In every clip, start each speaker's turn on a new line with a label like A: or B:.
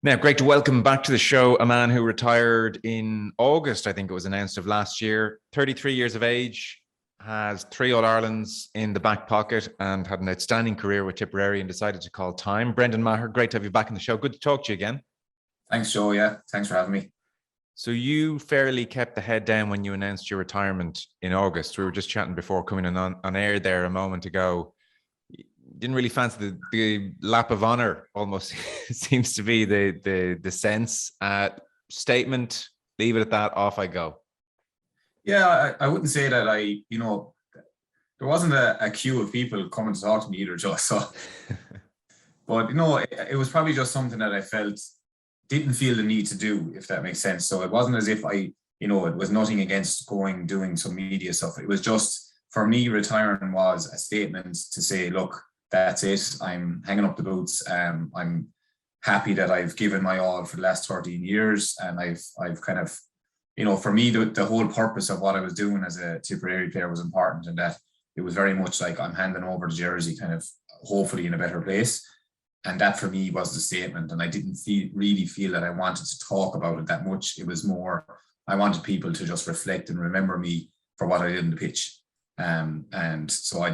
A: Now, great to welcome back to the show a man who retired in August, I think it was announced, of last year. 33 years of age, has 3 All-Irelands in the back pocket and had an outstanding career with Tipperary and decided to call time. Brendan Maher, great to have you back in the show. Good to talk to you again.
B: Thanks, Joe. Yeah, thanks for having me.
A: So you fairly kept the head down when you announced your retirement in August. We were just chatting before coming on air there a moment ago. Didn't really fancy the lap of honor, almost seems to be the sense. Statement, leave it at that, off I go.
B: Yeah, I wouldn't say that there wasn't a queue of people coming to talk to me either, Joe. So, but it was probably just something that I didn't feel the need to do, if that makes sense. So it wasn't as if it was nothing against doing some media stuff. It was just, for me, retiring was a statement to say, look, that's it. I'm hanging up the boots. I'm happy that I've given my all for the last 13 years. And I've kind of, for me, the whole purpose of what I was doing as a Tipperary player was important, and that it was very much like I'm handing over the jersey kind of hopefully in a better place. And that for me was the statement. And I didn't really feel that I wanted to talk about it that much. It was more, I wanted people to just reflect and remember me for what I did in the pitch. And so I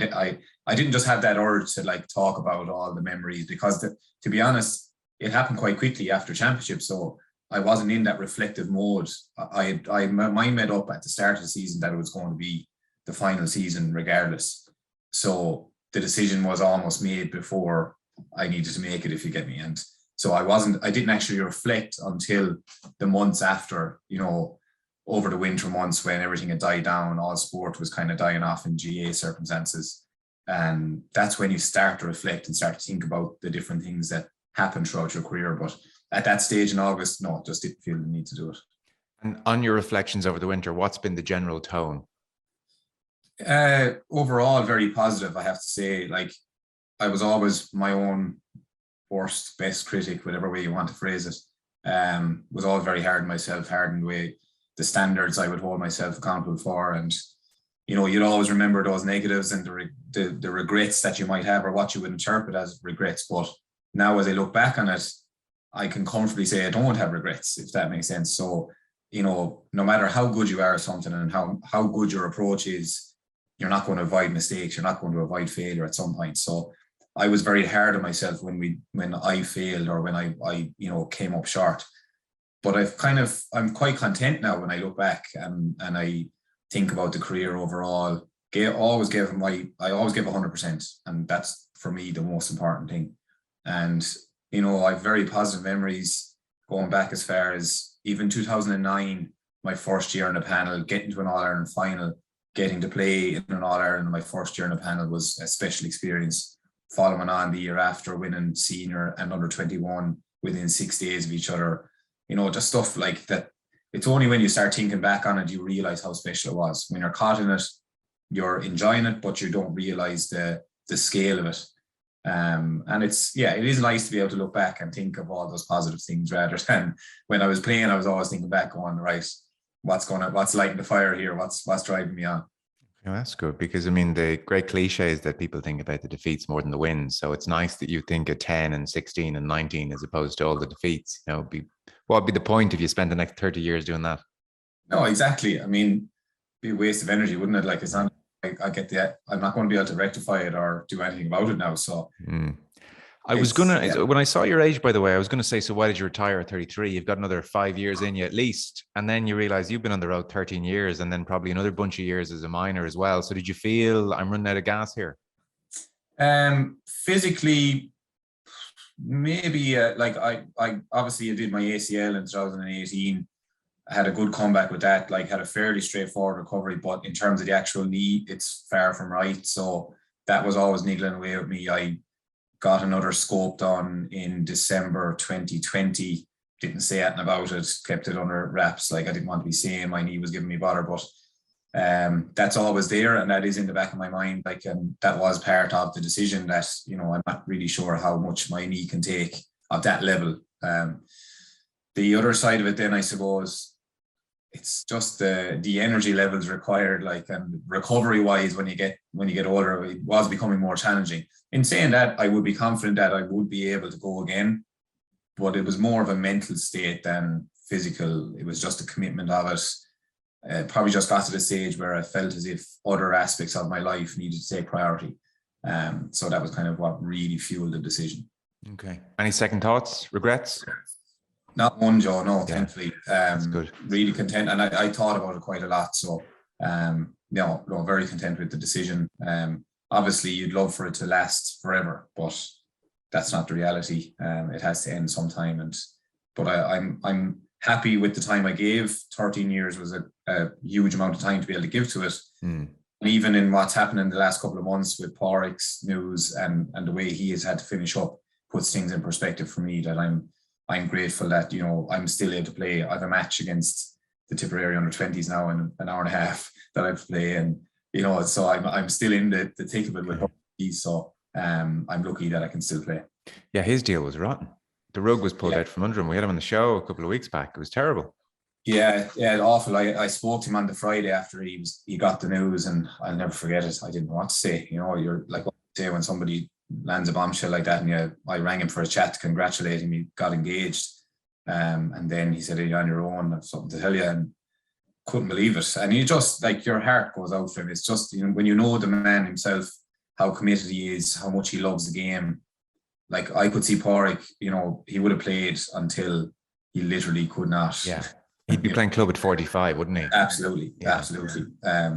B: didn't just have that urge to talk about all the memories, because to be honest, it happened quite quickly after championship. So I wasn't in that reflective mode. My mind made up at the start of the season that it was going to be the final season regardless. So the decision was almost made before I needed to make it, if you get me. And so I didn't actually reflect until the months after, over the winter months, when everything had died down, all sport was kind of dying off in GAA circumstances. And that's when you start to reflect and start to think about the different things that happen throughout your career. But at that stage in August, no, just didn't feel the need to do it.
A: And on your reflections over the winter, what's been the general tone?
B: Overall, very positive, I have to say. I was always my own worst, best critic, whatever way you want to phrase it. Was always very hard on myself, hard in the way the standards I would hold myself accountable for. And, you'd always remember those negatives and the regrets that you might have, or what you would interpret as regrets. But now, as I look back on it, I can comfortably say I don't have regrets, if that makes sense. So, no matter how good you are at something and how good your approach is, you're not going to avoid mistakes. You're not going to avoid failure at some point. So I was very hard on myself when I failed, or when I came up short. But I'm quite content now when I look back and I think about the career overall. I always give 100%, and that's for me the most important thing. And I have very positive memories going back as far as even 2009, my first year in the panel, getting to an All-Ireland final, getting to play in an All-Ireland in my first year in the panel was a special experience. Following on the year after, winning senior and under 21 within 6 days of each other, just stuff like that. It's only when you start thinking back on it, you realize how special it was. When you're caught in it, you're enjoying it, but you don't realize the scale of it. And it is nice to be able to look back and think of all those positive things, rather than when I was playing, I was always thinking back going, right, what's lighting the fire here? What's driving me on?
A: Oh, that's good, because the great cliche is that people think about the defeats more than the wins. So it's nice that you think of 10 and 16 and 19 as opposed to all the defeats. What would be the point if you spent the next 30 years doing that?
B: No, exactly. It'd be a waste of energy, wouldn't it? It's not. I'm not going to be able to rectify it or do anything about it now. So.
A: When I saw your age, by the way, I was going to say, so why did you retire at 33? You've got another 5 years in you at least. And then you realize you've been on the road 13 years and then probably another bunch of years as a minor as well. So did you feel I'm running out of gas here?
B: Physically, maybe I obviously did my ACL in 2018. I had a good comeback with that, had a fairly straightforward recovery, but in terms of the actual knee, it's far from right. So that was always niggling away with me. I got another scope done in December 2020. Didn't say anything about it, kept it under wraps. I didn't want to be saying my knee was giving me bother, but that's always there, and that is in the back of my mind. And that was part of the decision that, I'm not really sure how much my knee can take at that level. The other side of it then, I suppose, it's just the energy levels required, and recovery wise, when you get older, it was becoming more challenging. In saying that, I would be confident that I would be able to go again. but it was more of a mental state than physical. It was just a commitment of it. Probably just got to the stage where I felt as if other aspects of my life needed to take priority. So that was kind of what really fueled the decision.
A: Okay. Any second thoughts, regrets?
B: Not one, Joe, no,
A: Yeah.
B: thankfully.
A: That's good.
B: Really content. And I thought about it quite a lot. So, no, very content with the decision. Obviously, you'd love for it to last forever, but that's not the reality. It has to end sometime. But I'm happy with the time I gave. 13 years was a huge amount of time to be able to give to it. And even in what's happened in the last couple of months with Pádraig's news and the way he has had to finish up puts things in perspective for me, that I'm grateful that, you know, I'm still able to play. I have a match against the Tipperary under-20s now in an hour and a half that I have to play. And, you know, so I'm still in the thick of it with Pádraig. So I'm lucky that I can still play.
A: Yeah, his deal was rotten. The rug was pulled out from under him. We had him on the show a couple of weeks back. It was terrible. Yeah,
B: awful. I spoke to him on the Friday after he got the news, and I'll never forget it. I didn't know what to say. You know, you're like what you say when somebody lands a bombshell like that, and I rang him for a chat to congratulate him. He got engaged, and then he said, "Are you on your own? I have something to tell you." And couldn't believe it. And you just, like, your heart goes out for him. It's just, you know, when you know the man himself, how committed he is, how much he loves the game. Like, I could see Pádraig, you know, he would have played until he literally could not.
A: Yeah. He'd be playing club at 45, wouldn't he?
B: Absolutely.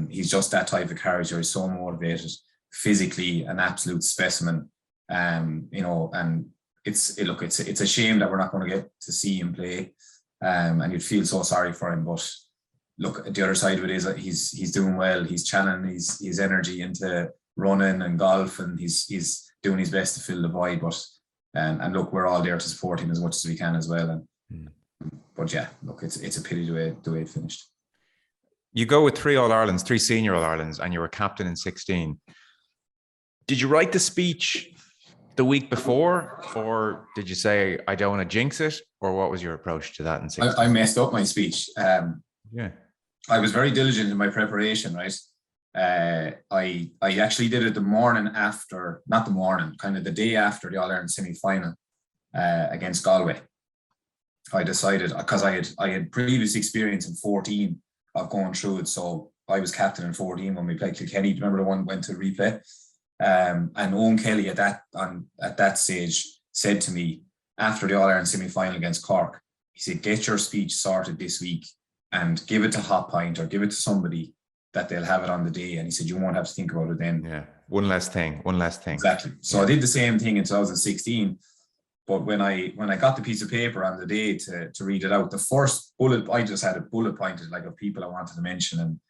B: He's just that type of character. He's so motivated, physically an absolute specimen. You know, and it's a shame that we're not going to get to see him play. And you'd feel so sorry for him. But look, the other side of it is that he's doing well. He's channeling his energy into running and golf, and he's doing his best to fill the void. But and look, we're all there to support him as much as we can as well. And but yeah, look, it's a pity the way it finished.
A: You go with 3 All-Irelands, 3 senior All-Irelands, and you were captain in 16. Did you write the speech the week before, or did you say, I don't want to jinx it, or what was your approach to that in 16?
B: I messed up my speech.
A: Yeah,
B: I was very diligent in my preparation, right? I actually did it the morning after, not the morning, kind of the day after the All-Ireland semi-final against Galway. I decided, because I had previous experience in 14 of going through it. So I was captain in 14 when we played Kilkenny. Do you remember the one went to replay? And Owen Kelly at that stage said to me after the All-Ireland semi-final against Cork, he said, get your speech sorted this week and give it to Hot Pint or give it to somebody that they'll have it on the day. And he said, you won't have to think about it then.
A: Yeah, one less thing.
B: Exactly. So I did the same thing in 2016. But when I got the piece of paper on the day to read it out, the first bullet, I just had a bullet pointed, like, of people I wanted to mention and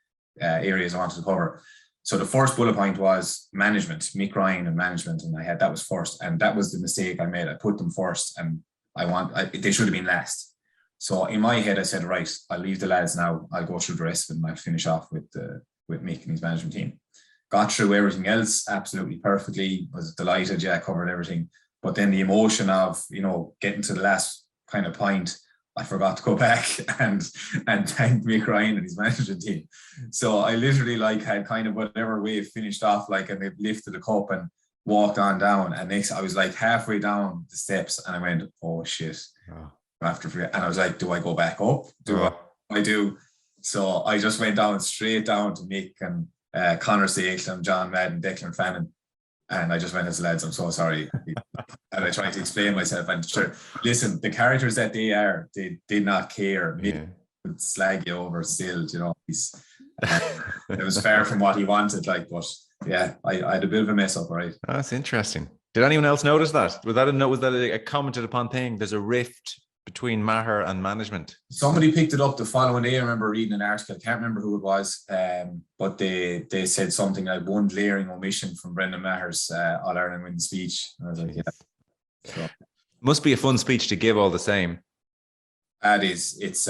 B: areas I wanted to cover. So the first bullet point was management, Mick Ryan and management, and that was first, and that was the mistake I made. I put them first, and they should have been last. So in my head, I said, right, I'll leave the lads now. I'll go through the rest of it, and I'll finish off with Mick and his management team. Got through everything else absolutely perfectly. Was delighted. Yeah, covered everything. But then the emotion of, you know, getting to the last kind of point, I forgot to go back and thank Mick Ryan and his management team. So I literally had kind of whatever wave finished off, and they lifted the cup and walked on down. And next I was halfway down the steps and I went, oh shit. Oh. And I was like, do I go back up? I do? So I just went straight down to Mick and Conor Sakeland, John Madden, Declan Fannin. And I just went, as lads, I'm so sorry. And I tried to explain myself. And sure, listen, the characters that they did not care. Mick would slag you over still, you know. It was far from what he wanted, but yeah, I had a bit of a mess up, all right.
A: Oh, that's interesting. Did anyone else notice that? Was that a commented upon thing? There's a rift between Maher and management.
B: Somebody picked it up the following day. I remember reading an article. I can't remember who it was, but they said something like one glaring omission from Brendan Maher's All-Ireland winning speech. And I was like, yeah. So,
A: must be a fun speech to give all the same.
B: That is. It's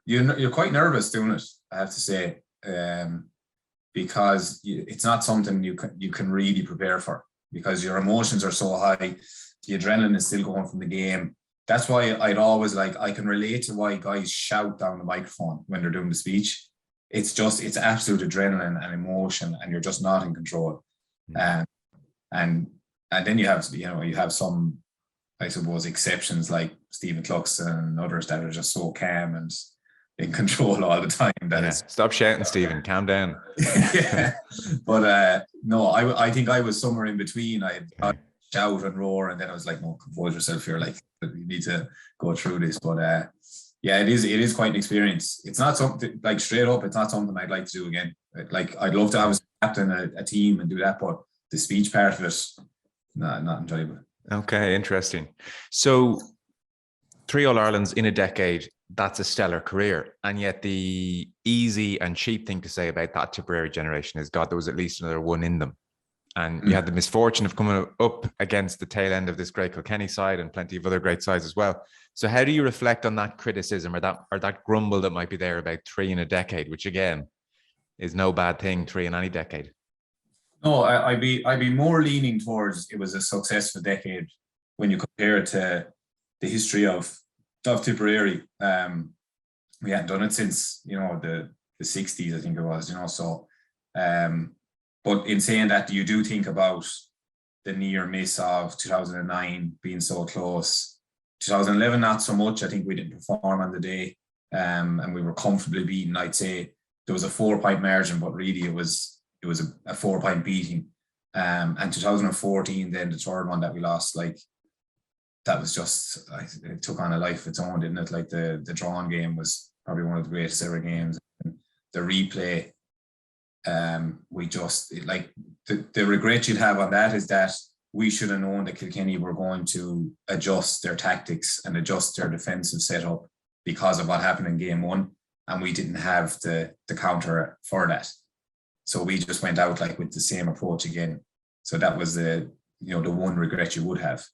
B: you're quite nervous doing it, I have to say, because it's not something you can really prepare for, because your emotions are so high. The adrenaline is still going from the game. That's why I'd always I can relate to why guys shout down the microphone when they're doing the speech. It's absolute adrenaline and emotion, and you're just not in control. And then you have some I suppose, exceptions like Stephen Cluxton and others that are just so calm and in control all the time. That
A: Yeah.
B: is,
A: Stop shouting, Stephen. Calm down.
B: yeah. But no, I think I was somewhere in between. I'd shout and roar, and then I was like, no, compose yourself here. Like, you need to go through this. But yeah, it is quite an experience. It's not something, like, straight up, it's not something I'd like to do again. Like, I'd love to have a captain a team and do that, but the speech part of it, no, not enjoyable.
A: Okay, interesting. So 3 All-Irelands in a decade, that's a stellar career. And yet the easy and cheap thing to say about that Tipperary generation is, God, there was at least another one in them. And you had the misfortune of coming up against the tail end of this great Kilkenny side and plenty of other great sides as well. So how do you reflect on that criticism or that grumble that might be there about 3 in a decade, which again is no bad thing, 3 in any decade?
B: No, I'd be more leaning towards it was a successful decade when you compare it to the history of Tipperary. We hadn't done it since, the 60s, I think it was, so but in saying that, you do think about the near miss of 2009 being so close. 2011, not so much. I think we didn't perform on the day, and we were comfortably beaten. I'd say there was a 4-point margin, but really it was a 4-point beating. And 2014, then the third one that we lost, like, that was just, it took on a life of its own, didn't it? Like, the drawn game was probably one of the greatest ever games. And the replay, we just, the regret you'd have on that is that we should have known that Kilkenny were going to adjust their tactics and adjust their defensive setup because of what happened in game 1, and we didn't have the counter for that. So we just went out like with the same approach again. So that was the one regret you would have.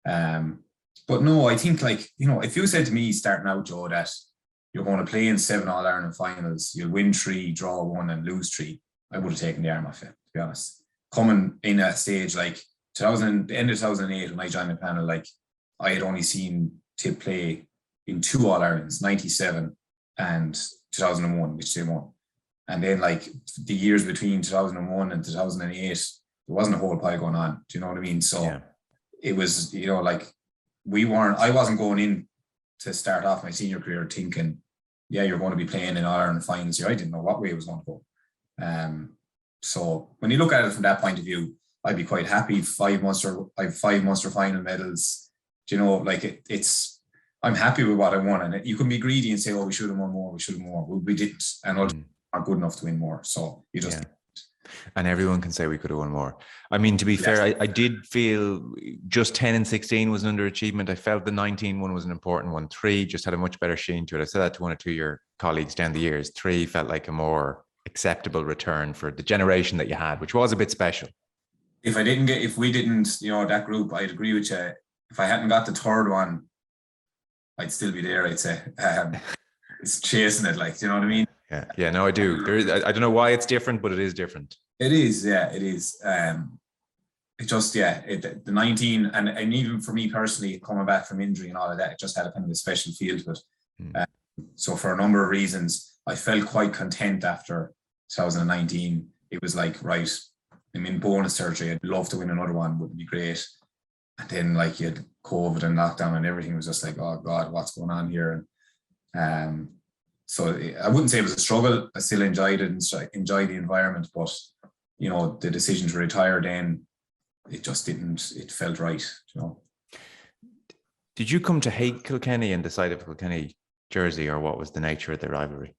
B: But no, I think, like, if you said to me starting out, Joe, that you're going to play in 7 All-Ireland finals, you'll win 3, draw 1 and lose 3, I would have taken the arm off you, to be honest. Coming in at stage like the end of 2008 when I joined the panel, like, I had only seen Tip play in 2 All-Irelands, 97 and 2001, which they won. And then, like, the years between 2001 and 2008, there wasn't a whole pile going on. Do you know what I mean? So yeah. It was, like, I wasn't going in to start off my senior career thinking, yeah, you're going to be playing in All-Ireland finals here. I didn't know what way it was going to go. So when you look at it from that point of view, I'd be quite happy. 5 Munster final medals. Like, I'm happy with what I won. And you can be greedy and say, oh, we should have won more. Well, we didn't. And aren't good enough to win more. So you just... Yeah.
A: And everyone can say we could have won more. I mean, to be fair, I did feel just 10 and 16 was an underachievement. I felt the 19 one was an important one. 3 just had a much better sheen to it. I said that to 1 or 2 of your colleagues down the years. 3 felt like a more acceptable return for the generation that you had, which was a bit special.
B: If we didn't, that group, I'd agree with you. If I hadn't got the 3rd one, I'd still be there, I'd say. It's chasing it, like, do you know what I mean?
A: Yeah, no, I do. I don't know why it's different, but it is different.
B: It is, yeah, it is. It just, the 19, and even for me personally, coming back from injury and all of that, it just had a kind of a special feel to it. So for a number of reasons, I felt quite content after 2019. It was like, right, I'm in bonus surgery. I'd love to win another one, would be great. And then, like, you had COVID and lockdown and everything was just like, oh God, what's going on here? And so I wouldn't say it was a struggle. I still enjoyed it and enjoyed the environment, but the decision to retire then, it just didn't. It felt right.
A: Did you come to hate Kilkenny and decide of Kilkenny jersey, or what was the nature of the rivalry?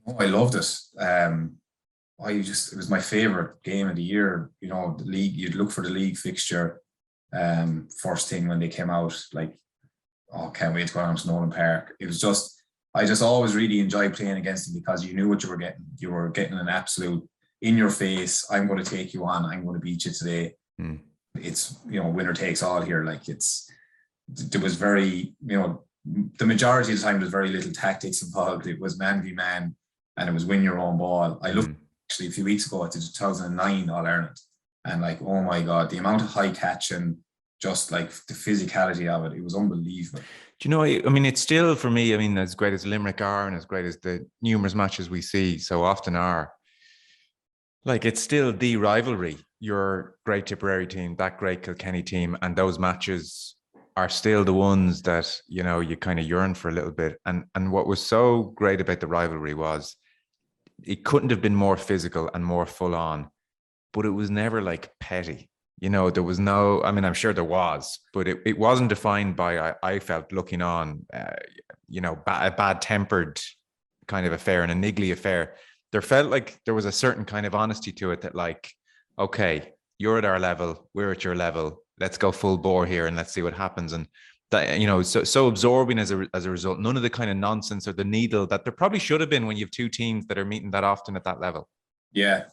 B: Oh, I loved it. It was my favorite game of the year. The league. You'd look for the league fixture. First thing when they came out, like, oh, can't wait to go down to Nolan Park. It was just. I just always really enjoyed playing against them because you knew what you were getting. You were getting an absolute in your face. I'm going to take you on. I'm going to beat you today. It's, winner takes all here. Like, there was very, the majority of the time there's very little tactics involved. It was man v man and it was win your own ball. I looked actually a few weeks ago at the 2009 All-Ireland and, like, oh my God, the amount of high catch and just, like, the physicality of it was unbelievable.
A: Do you know, I mean, it's still, for me, I mean, as great as Limerick are and as great as the numerous matches we see so often are, like, it's still the rivalry. Your great Tipperary team, that great Kilkenny team, and those matches are still the ones that, you know, you kind of yearn for a little bit. And what was so great about the rivalry was it couldn't have been more physical and more full on, but it was never like petty. You know, there was no, I mean, I'm sure there was, but it wasn't defined by, I felt looking on, you know, a bad tempered kind of affair and a niggly affair. There felt like there was a certain kind of honesty to it that, like, okay, you're at our level, we're at your level. Let's go full bore here and let's see what happens. And that, you know, so absorbing as a result. None of the kind of nonsense or the needle that there probably should have been when you have two teams that are meeting that often at that level.
B: Yeah,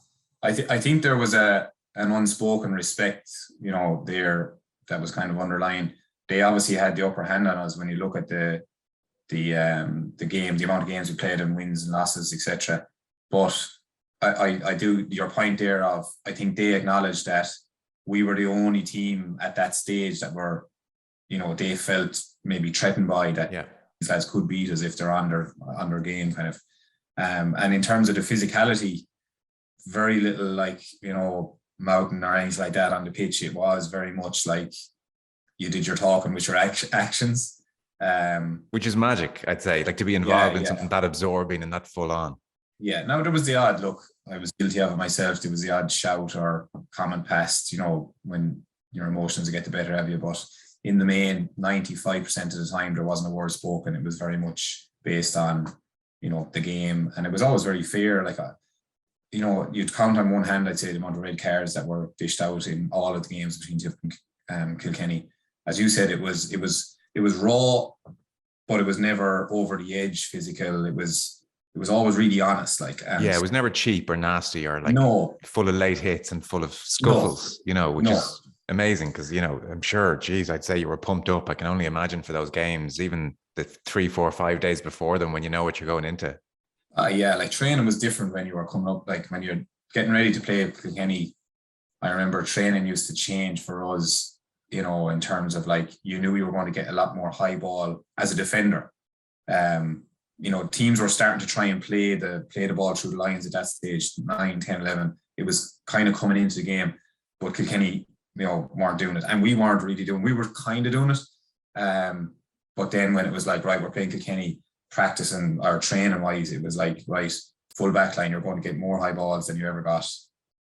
B: I think there was an unspoken respect, you know, there that was kind of underlying. They obviously had the upper hand on us when you look at the game, the amount of games we played and wins and losses, etc. But I do your point there of, I think they acknowledged that we were the only team at that stage that were, you know, they felt maybe threatened by that.
A: Yeah.
B: These guys could beat us if they're on their game kind of. And in terms of the physicality, very little, like, you know, mouthing or anything like that on the pitch. It was very much like you did your talking with your actions.
A: Which is magic, I'd say, like to be involved in something that absorbing and that full on.
B: Yeah, now there was the odd look. I was guilty of it myself. There was the odd shout or comment passed, you know, when your emotions get the better of you. But in the main, 95% of the time, there wasn't a word spoken. It was very much based on, you know, the game. And it was always very fair. Like, you know, you'd count on one hand, I'd say, the amount of red cards that were dished out in all of the games between Tipperary and Kilkenny. As you said, it was raw, but it was never over the edge physical. It was always really honest. Like,
A: it was never cheap or nasty or like full of late hits and full of scuffles, you know, which is amazing because, you know, I'm sure, geez, I'd say you were pumped up. I can only imagine for those games, even the 3, 4, 5 days before them when you know what you're going into.
B: Yeah, like training was different when you were coming up. Like when you're getting ready to play Kilkenny, I remember training used to change for us, you know, in terms of like, you knew you were going to get a lot more high ball as a defender. You know, teams were starting to try and play the ball through the lines at that stage, 9, 10, 11. It was kind of coming into the game, but Kilkenny, you know, weren't doing it. And we weren't really doing it. We were kind of doing it. But then when it was like, right, we're playing Kilkenny, practicing or training wise, it was like, right, full back line, you're going to get more high balls than you ever got,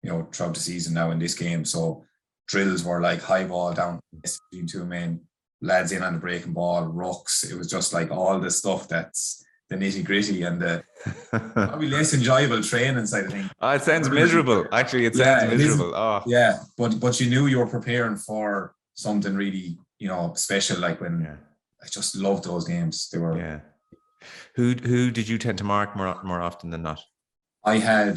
B: you know, throughout the season now in this game. So drills were like high ball down between two men, lads in on the breaking ball, rucks. It was just like all the stuff that's the nitty gritty and the probably less enjoyable training side of things.
A: Oh, it sounds miserable. Actually, it sounds miserable.
B: Yeah, but you knew you were preparing for something really, you know, special. Like when I just loved those games. They were.
A: Yeah. Who did you tend to mark more often than not?
B: I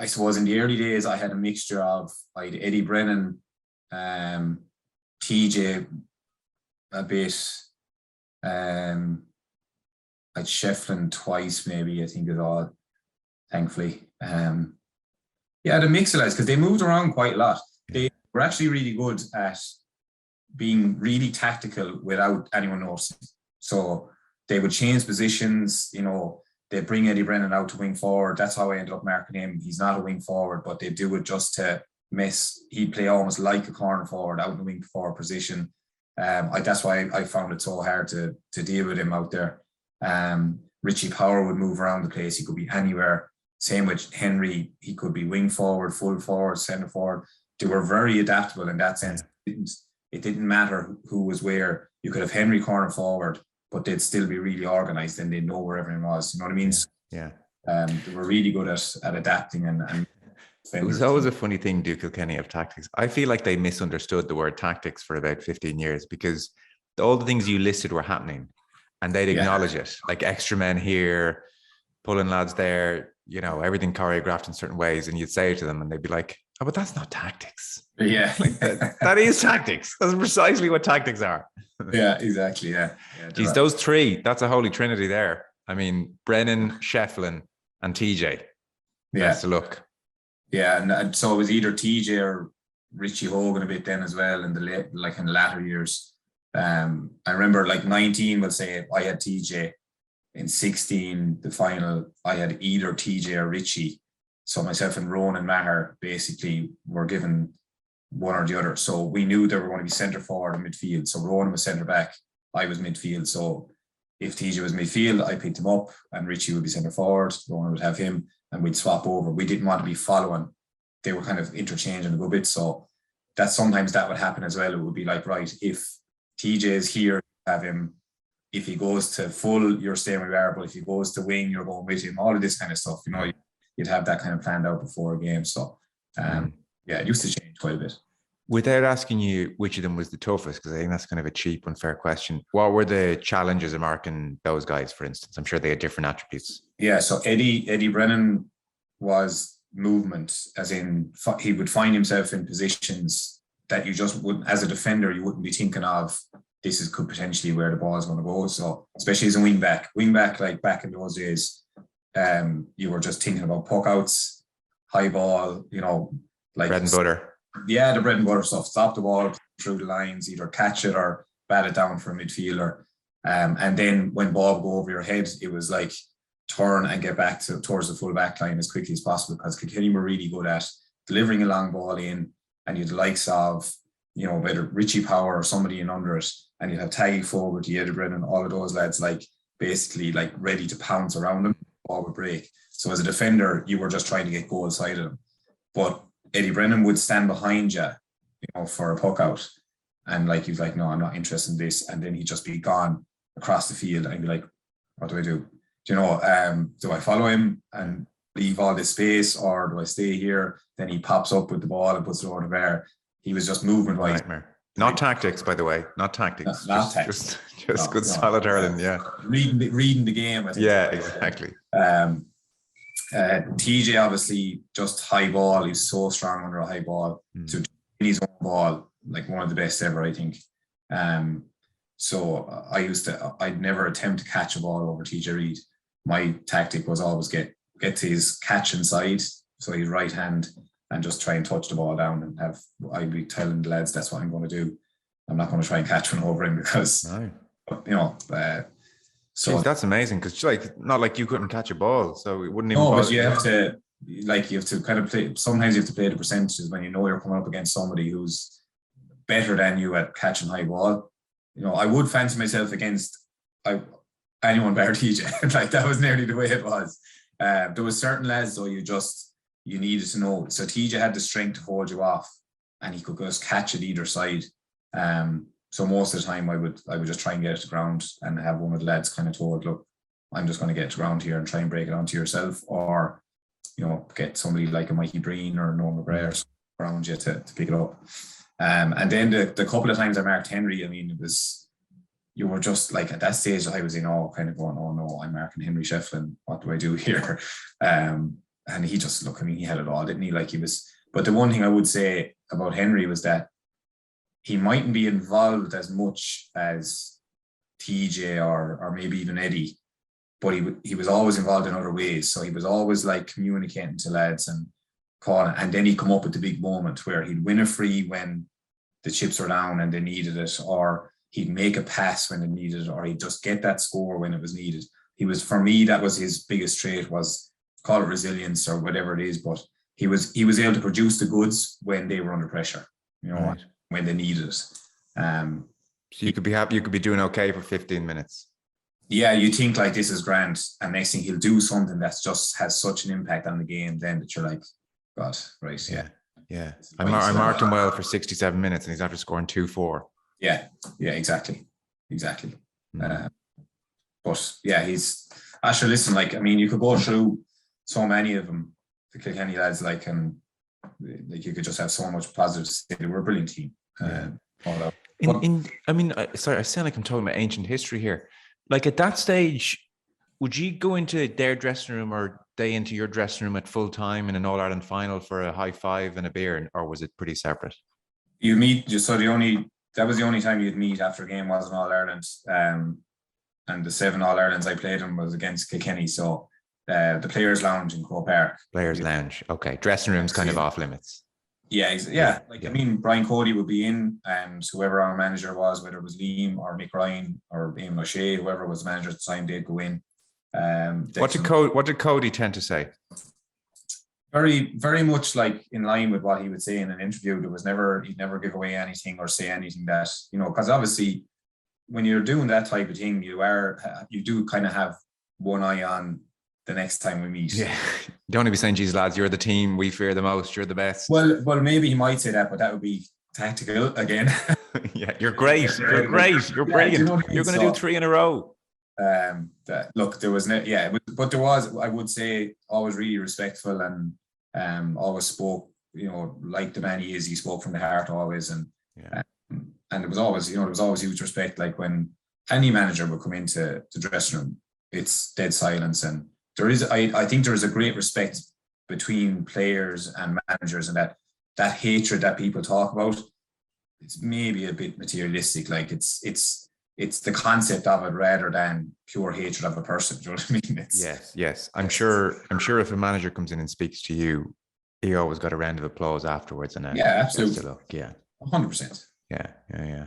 B: suppose in the early days I had a mixture of Eddie Brennan, TJ a bit, I'd Shefflin twice maybe, I think is all, thankfully. The mix of lads, because they moved around quite a lot. They were actually really good at being really tactical without anyone noticing. So they would change positions, you know, they'd bring Eddie Brennan out to wing forward. That's how I ended up marking him. He's not a wing forward, but they do it just to mess. He'd play almost like a corner forward out in the wing forward position. That's why I found it so hard to deal with him out there. Richie Power would move around the place. He could be anywhere. Same with Henry. He could be wing forward, full forward, centre forward. They were very adaptable in that sense. It didn't matter who was where. You could have Henry corner forward, but they'd still be really organised and they'd know where everyone was. You know what I mean?
A: Yeah.
B: They were really good at adapting and
A: it was always a funny thing, Kilkenny, of tactics. I feel like they misunderstood the word tactics for about 15 years because all the things you listed were happening and they'd acknowledge it. Like extra men here, pulling lads there, you know, everything choreographed in certain ways. And you'd say it to them and they'd be like, oh, but that's not tactics.
B: Yeah.
A: Like that is tactics. That's precisely what tactics are.
B: Yeah, exactly. Yeah.
A: Geez, those three, that's a holy trinity there. I mean, Brennan, Shefflin, and TJ. Best of luck. Yeah,
B: and so it was either TJ or Richie Hogan a bit then as well in the latter years. I remember like 19, we'll say I had TJ. In 16, the final, I had either TJ or Richie. So myself and Ronan Maher basically were given one or the other. So we knew they were going to be centre forward and midfield. So Ronan was centre back, I was midfield. So if TJ was midfield, I picked him up, and Richie would be centre forward. Ronan would have him, and we'd swap over. We didn't want to be following. They were kind of interchanging a good bit. So that sometimes that would happen as well. It would be like, right, if TJ is here, have him. If he goes to full, you're staying where you are. But if he goes to wing, you're going with him. All of this kind of stuff, you'd have that kind of planned out before a game. So, it used to change quite a bit.
A: Without asking you which of them was the toughest, because I think that's kind of a cheap, unfair question, what were the challenges of marking those guys, for instance? I'm sure they had different attributes.
B: Yeah, so Eddie Brennan was movement, as in he would find himself in positions that you just wouldn't, as a defender, you wouldn't be thinking of. This could potentially where the ball is going to go. So especially as a wing back, like back in those days, you were just thinking about puck outs, high ball, like
A: bread and butter.
B: Yeah, the bread and butter stuff. Stop the ball through the lines, either catch it or bat it down for a midfielder. And then when ball go over your head, it was like turn and get back towards the full back line as quickly as possible, because Kilkenny were really good at delivering a long ball in, and you'd the likes of, whether Richie Power or somebody in under it, and you'd have Taggy forward, the Eddie Brennan, all of those lads basically ready to pounce around them, ball would break. So as a defender, you were just trying to get goal side of them. But Eddie Brennan would stand behind you, for a puck out, and he was like, no, I'm not interested in this, and then he'd just be gone across the field, and I'd be like, what do I do? Do I follow him and leave all this space, or do I stay here? Then he pops up with the ball and puts it over the bar. He was just movement wise.
A: Not tactics, by the way. Not tactics.
B: Not tactics.
A: Just good solid hurling. Yeah.
B: Reading the game. I think.
A: Yeah, exactly.
B: TJ obviously just high ball. He's so strong under a high ball. So his own ball, one of the best ever, I think. So I'd never attempt to catch a ball over TJ Reid. My tactic was always get to his catch inside, so his right hand, and just try and touch the ball down, and I'd be telling the lads that's what I'm going to do. I'm not going to try and catch one over him, because so
A: jeez, that's amazing, because not like you couldn't catch a ball, so it wouldn't even.
B: No, but you have to kind of play. Sometimes you have to play the percentages when you're coming up against somebody who's better than you at catching high ball. I would fancy myself against anyone better TJ. That was nearly the way it was. There was certain lads though you needed to know. So TJ had the strength to hold you off, and he could just catch it either side. So most of the time I would just try and get it to ground, and have one of the lads kind of told, look, I'm just going to get to ground here and try and break it onto yourself, or get somebody like a Mikey Breen or Noel McGrath around you to pick it up. And then the couple of times I marked Henry, it was, you were just at that stage I was in awe, kind of going, oh no, I'm marking Henry Shefflin, what do I do here? And he just, he had it all, didn't he? But the one thing I would say about Henry was that he mightn't be involved as much as TJ or maybe even Eddie, but he was always involved in other ways. So he was always communicating to lads and calling, and then he'd come up with the big moment where he'd win a free when the chips were down and they needed it, or he'd make a pass when they needed it, or he'd just get that score when it was needed. For me, that was his biggest trait, was call it resilience or whatever it is, but he was able to produce the goods when they were under pressure, right, when they needed it. So
A: you could be happy, you could be doing okay for 15 minutes.
B: Yeah, you think this is grand, and next thing he'll do something that's just has such an impact on the game then that you're like, God, right,
A: yeah. I marked him well for 67 minutes, and he's after scoring 2-4.
B: Yeah, exactly. But yeah, he's actually, listen, you could go through so many of them, the Kilkenny lads, and you could just have so much positive to say. They were a brilliant team.
A: Sorry, I sound like I'm talking about ancient history here. At that stage, would you go into their dressing room, or they into your dressing room at full time in an All-Ireland final for a high five and a beer, or was it pretty separate?
B: You meet, that was the only time you'd meet after a game was an All-Ireland. And the 7 All-Irelands I played in was against Kilkenny. So the Players' Lounge in Croke Park.
A: Players' Lounge. Okay. Dressing room's kind of off limits.
B: Yeah. Brian Cody would be in, and whoever our manager was, whether it was Liam or Mick Ryan or Eamon O'Shea, whoever was the manager at the time, they'd go in.
A: What did Cody tend to say?
B: very, very much like in line with what he would say in an interview. He'd never give away anything or say anything that, because obviously when you're doing that type of thing, you do kind of have one eye on the next time we meet.
A: Yeah. You don't want to be saying, geez, lads, you're the team we fear the most. You're the best.
B: Well, maybe he might say that, but that would be tactical again.
A: Yeah, you're great. You're great. You're brilliant. You're going to do 3 in a row.
B: Look, there was but there was, I would say, always really respectful and always spoke, like the man he is. He spoke from the heart always, and it was always, there was always huge respect. Like when any manager would come into the dressing room, it's dead silence, and I think there is a great respect between players and managers, and that hatred that people talk about, it's maybe a bit materialistic. Like it's the concept of it rather than pure hatred of a person. Do you know what I mean?
A: Yes. I'm sure if a manager comes in and speaks to you, he always got a round of applause afterwards. And
B: absolutely. 100%.
A: Yeah.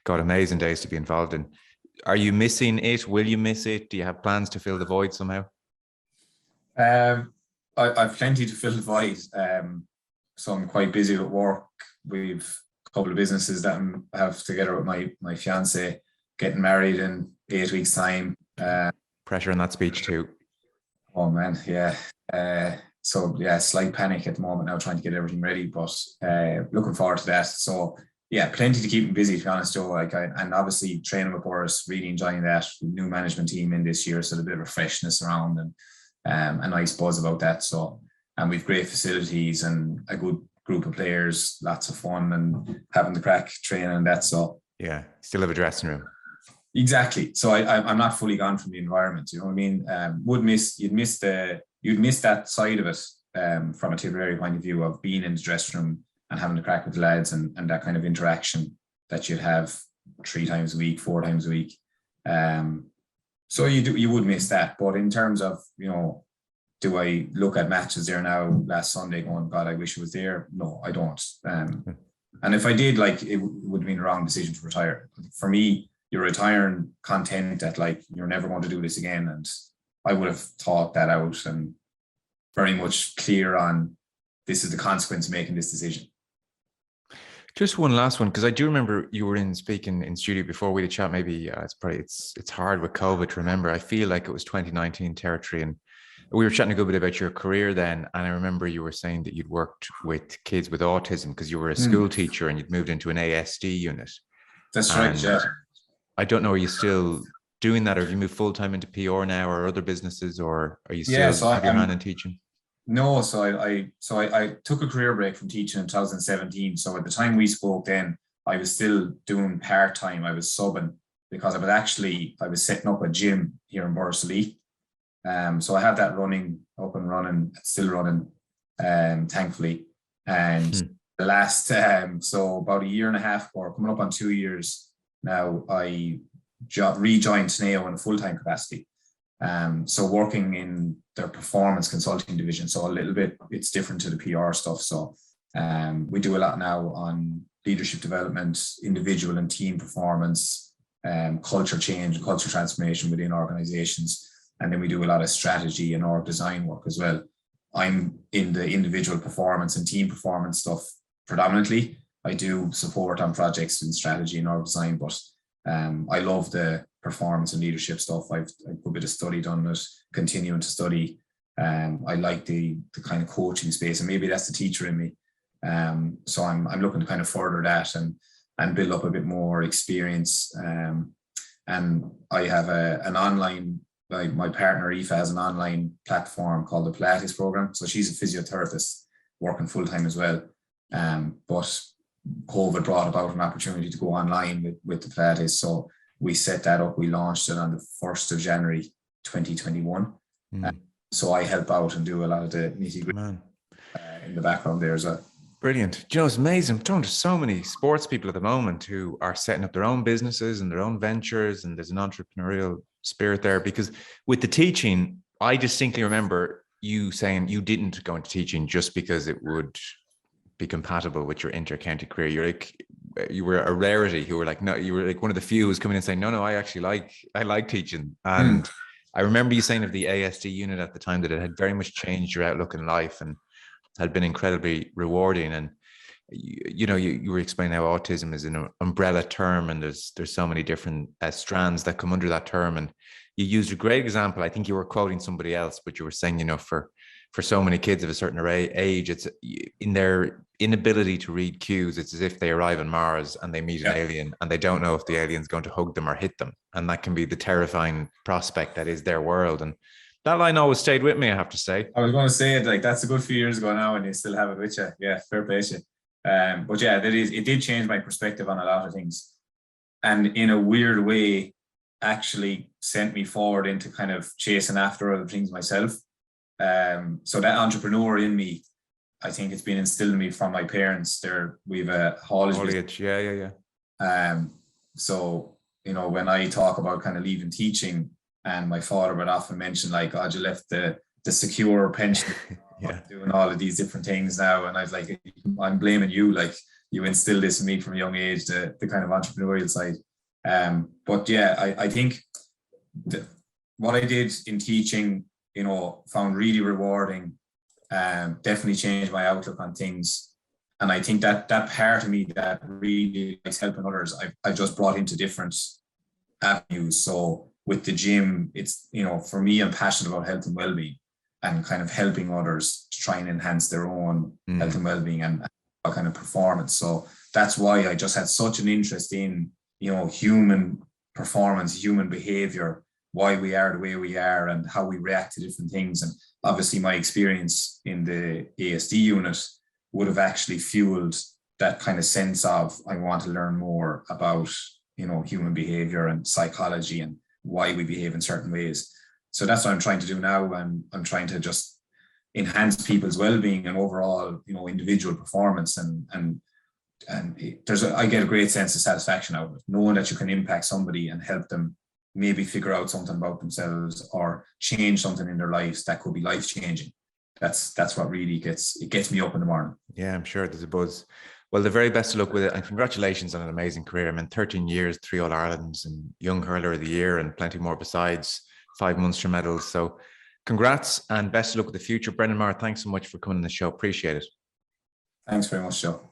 A: God, amazing days to be involved in. Are you missing it? Will you miss it? Do you have plans to fill the void somehow?
B: I've plenty to fill the void. So I'm quite busy with work. We've a couple of businesses that I have together with my fiance, getting married in 8 weeks' time.
A: Pressure on that speech too.
B: Oh man, yeah. Slight panic at the moment now, trying to get everything ready, but looking forward to that. So yeah, plenty to keep me busy, to be honest, Joe. And obviously training with Boris, really enjoying that. New management team in this year, so there's a bit of a freshness around and a nice buzz about that. So, and we've great facilities and a good group of players, lots of fun and having the crack training and that. So
A: yeah, still have a dressing room.
B: Exactly. So I'm not fully gone from the environment. You know what I mean? You'd miss that side of it from a Tipperary point of view of being in the dressing room and having the crack with the lads and that kind of interaction that you'd have 3 times a week, 4 times a week. So you would miss that. But in terms of, do I look at matches there now last Sunday going, God, I wish I was there? No, I don't. And if I did, it would have been the wrong decision to retire. For me, you're retiring content that you're never going to do this again. And I would have thought that out and very much clear on this is the consequence of making this decision.
A: Just one last one, because I do remember you were speaking in studio before we had a chat. Maybe it's hard with COVID to remember. I feel like it was 2019 territory, and we were chatting a good bit about your career then. And I remember you were saying that you'd worked with kids with autism because you were a school teacher and you'd moved into an ASD unit.
B: That's right. Yeah.
A: I don't know, are you still doing that, or have you moved full time into PR now or other businesses, or are you still have your hand in teaching?
B: No, so I took a career break from teaching in 2017. So at the time we spoke then, I was still doing part-time. I was subbing because I was setting up a gym here in Borrisoleigh. So I have that up and running, still running, thankfully. And the last, so about 1.5 years or coming up on 2 years now, I rejoined Sneo in a full-time capacity. So working in their performance consulting division. So a little bit, it's different to the PR stuff. So we do a lot now on leadership development, individual and team performance, culture change and culture transformation within organizations. And then we do a lot of strategy and org design work as well. I'm in the individual performance and team performance stuff predominantly. I do support on projects in strategy and org design, but I love the performance and leadership stuff. I've a bit of study done it, continuing to study. I like the kind of coaching space, and maybe that's the teacher in me. So I'm looking to kind of further that and build up a bit more experience. And I have an online, my partner Aoife has an online platform called the Pilates program. So she's a physiotherapist working full time as well. But COVID brought about an opportunity to go online with the Pilates. So we set that up. We launched it on the 1st of January, 2021. So I help out and do a lot of the nitty-gritty in the background there as well.
A: Brilliant. Do you know, it's amazing. I'm talking to so many sports people at the moment who are setting up their own businesses and their own ventures, and there's an entrepreneurial spirit there. Because with the teaching, I distinctly remember you saying you didn't go into teaching just because it would be compatible with your inter-county career. You were a rarity who were like, no, you were like one of the few who's coming in and saying, no, I actually like teaching. And I remember you saying of the ASD unit at the time that it had very much changed your outlook in life. And had been incredibly rewarding. And you were explaining how autism is an umbrella term, and there's so many different strands that come under that term. And you used a great example. I think you were quoting somebody else, but you were saying, for so many kids of a certain age, it's in their inability to read cues. It's as if they arrive on Mars and they meet an alien and they don't know if the alien's going to hug them or hit them. And that can be the terrifying prospect that is their world. And that line always stayed with me, I have to say.
B: I was going to say it, like, that's a good few years ago now, and you still have it with you. Yeah, fair play to you. But yeah, it did change my perspective on a lot of things. And in a weird way, actually sent me forward into kind of chasing after other things myself. So that entrepreneur in me, I think it's been instilled in me from my parents. We've a haulage.
A: Yeah.
B: So, when I talk about kind of leaving teaching, and my father would often mention, like, God, you left the secure pension, doing all of these different things now. And I was like, I'm blaming you. Like, you instilled this in me from a young age, the kind of entrepreneurial side. But yeah, I think what I did in teaching, found really rewarding. Definitely changed my outlook on things. And I think that part of me that really likes helping others, I just brought into different avenues. So with the gym, it's, for me, I'm passionate about health and well-being and kind of helping others to try and enhance their own health and well-being and kind of performance. So that's why I just had such an interest in, human performance, human behavior, why we are the way we are and how we react to different things. And obviously my experience in the ASD unit would have actually fueled that kind of sense of, I want to learn more about, human behavior and psychology and why we behave in certain ways. So that's what I'm trying to do now. I'm trying to just enhance people's well-being and overall, individual performance. And I get a great sense of satisfaction out of it, knowing that you can impact somebody and help them maybe figure out something about themselves or change something in their lives that could be life-changing. That's what really gets me up in the morning.
A: Yeah, I'm sure there's a buzz. Well, the very best of luck with it, and congratulations on an amazing career. 13 years, 3 All-Irelands and Young Hurler of the Year and plenty more besides, 5 Munster medals. So congrats and best of luck with the future. Brendan Maher, thanks so much for coming on the show. Appreciate it.
B: Thanks very much, Joe.